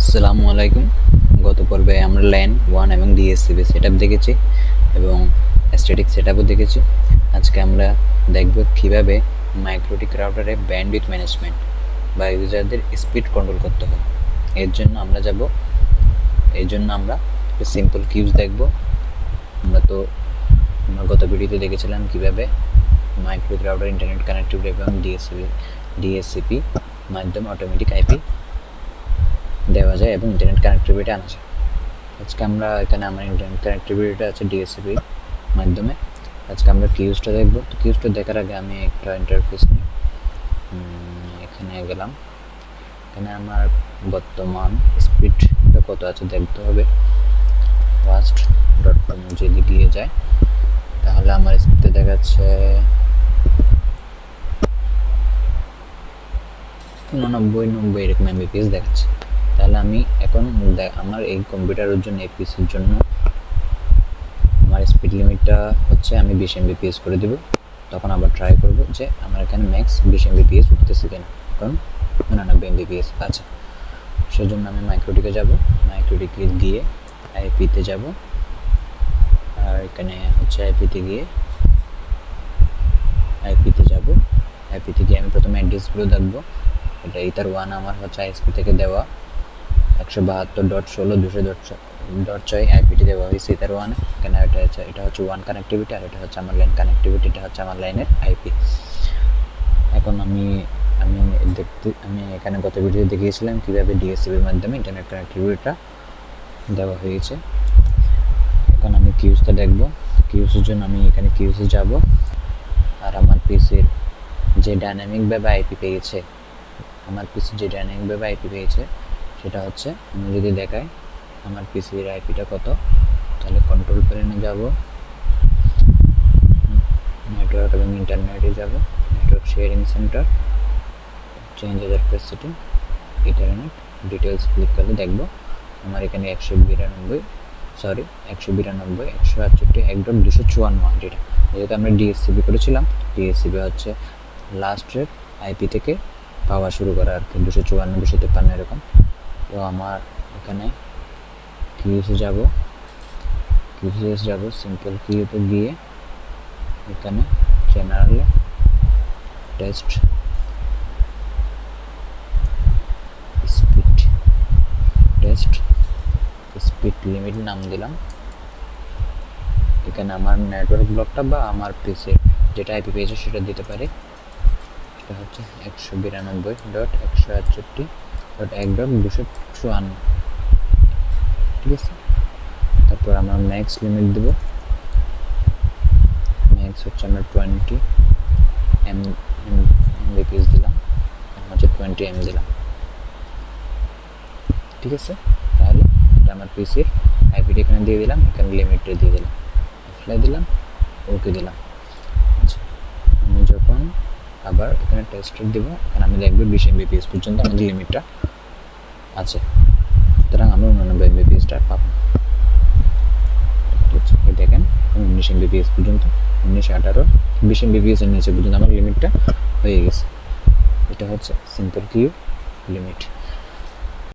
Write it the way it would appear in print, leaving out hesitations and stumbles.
আসসালামু আলাইকুম। গত পর্বে আমরা ল্যান 1 এবং ডিএসসিপি সেটআপ দেখেছি এবং স্ট্যাটিক সেটআপও দেখেছি। আজকে আমরা দেখব কিভাবে মাইক্রোটিক রাউটারে ব্যান্ডউইথ ম্যানেজমেন্ট বা ইউজারদের স্পিড কন্ট্রোল করতে হয়। এর জন্য আমরা সিম্পল কিউজ দেখব। আমরা গত ভিডিওতে দেখেছিলাম কিভাবে মাইক্রোটিক রাউটার ইন্টারনেট কানেক্টিভিটি এবং ডিএসসিপি মাধ্যমে অটোমেটিক আইপি দেওয়া যায় এবং ইন্টারনেট কানেক্টিভিটি আনা যায়। আজকে আমরা এখানে আমার ইন্টারনেট কানেক্টিভিটিটা আছে ডিএসসিপির মাধ্যমে। আজকে আমরা কিউজটা দেখব। তো কিউজটা দেখার আগে আমি একটা ইন্টারফেস নিই। এখানে গেলাম। এখানে আমার বর্তমান স্পিডটা কত আছে দেখতে হবে। fast.com যদি দিয়ে যায় তাহলে আমার স্পিডে দেখাচ্ছে 89 এরকম এমবিপিএস দেখাচ্ছে। তাহলে আমি এখন আমার এই কম্পিউটারের জন্য এই পিসির জন্য আমার স্পিড লিমিটটা হচ্ছে আমি 20 এমবিপিএস করে দেব। তখন আবার ট্রাই করব যে আমার এখানে ম্যাক্স 20 এমবিপিএস উঠতেছে কিনা। এখন 99 এমবিপিএস আছে। সেজন্য আমি মাইক্রোটিকে যাব। মাইক্রোটিকে গিয়ে আইপিতে যাব। আর এখানে হচ্ছে আইপিতে গিয়ে আমি প্রথমে অ্যাড্রেসগুলো দেখবো। এটা ইথার 1 আমার হচ্ছে আইএসপি থেকে দেওয়া 172.16.200.6 আইপিটি দেওয়া হয়েছে ইথার 1। এখানে এটা হচ্ছে 1 কানেক্টিভিটি আর এটা হচ্ছে আমার লাইন কানেক্টিভিটি। এটা হচ্ছে আমার লাইনের আইপি। এখন আমি এখানে গত ভিডিওতে দেখিয়েছিলাম কীভাবে ডিএসসিপির মাধ্যমে ইন্টারনেট কানেক্টিভিটিটা দেওয়া হয়েছে। এখন আমি কিউজটা দেখব। কিউজের জন্য আমি এখানে কিউজে যাব। আর আমার পিসির যে ডাইনামিকভাবে আইপি পেয়েছে সেটা হচ্ছে আমি যদি দেখাই আমার পিসির আইপিটা কত, তাহলে কন্ট্রোল প্যানেলে যাব, নেটওয়ার্ক এবং ইন্টারনেটে যাব, network sharing centre, change address setting, internet details click করলে দেখব আমার এখানে 192.168.1.254 যেটা যেহেতু আমরা ডিএসসিপি করেছিলাম। ডিএসসিপি হচ্ছে লাস্টের আইপি থেকে পাওয়া শুরু করা আর কি, 254 253 এরকম। তো আমার এখানে কিউজে যাব, সিম্পল কিউতে গিয়ে এখানে জেনারেলে টেস্ট স্পিড লিমিট নাম দিলাম। এখানে আমার নেটওয়ার্ক ব্লকটা বা আমার পিসি যেটা আইপি পেয়েছে সেটা দিতে পারি। সেটা হচ্ছে 192.168.1.254, ঠিক আছে। তারপর আমরা ম্যাক্স লিমিট দেব। ম্যাক্স হচ্ছে আমরা 20 এমবিপিএস দিলাম, হচ্ছে 20 এম দিলাম, ঠিক আছে। তাহলে এটা আমার পিসির আইপিটি এখানে দিয়ে দিলাম, এখানে লিমিটটা দিয়ে দিলাম, অ্যাপ্লাই দিলাম, ওকে দিলাম। আচ্ছা, আমি যখন আবার এখানে টেস্টার দিব, এখানে আমি দেখব 20 এমবিপিএস পর্যন্ত আমাদের লিমিটটা আছে। সুতরাং আমরা 99 এমবিপিএসটা পাবো। দেখেন 19 এমবিপিএস পর্যন্ত, 19, 18, 20 এমবিপিএস এর নিচে পর্যন্ত আমার লিমিটটা হয়ে গেছে। এটা হচ্ছে সিম্পল কিউ লিমিট।